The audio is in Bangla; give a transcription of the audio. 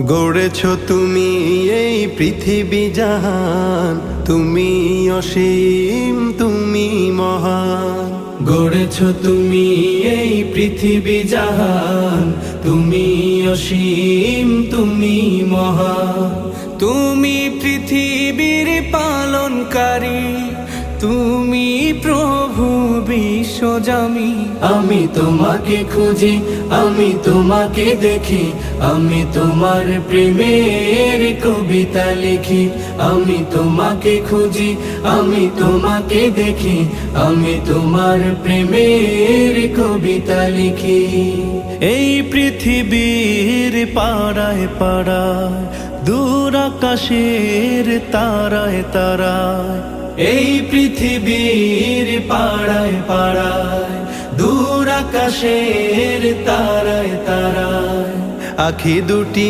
গড়েছ তুমি এই পৃথিবী জাহান, তুমি অসীম তুমি মহান। গড়েছ তুমি এই পৃথিবী জাহান, তুমি অসীম তুমি মহান। তুমি পৃথিবীর পালনকারী, তুমি প্রভু বিশ্বজামি। আমি তোমাকে খুঁজি, আমি তোমাকে দেখি, আমি তোমার প্রেমের কবিতা লিখি। আমি তোমাকে খুঁজি, আমি তোমাকে দেখি, আমি তোমার প্রেমের কবিতা লিখি। এই পৃথিবীর পাড়ায় পাড়ায়, দূর আকাশের তারায় তারায়। এই পৃথিবীর পাড়ায় পাড়ায়, দূর আকাশের তারায় তারায়। আখি দুটি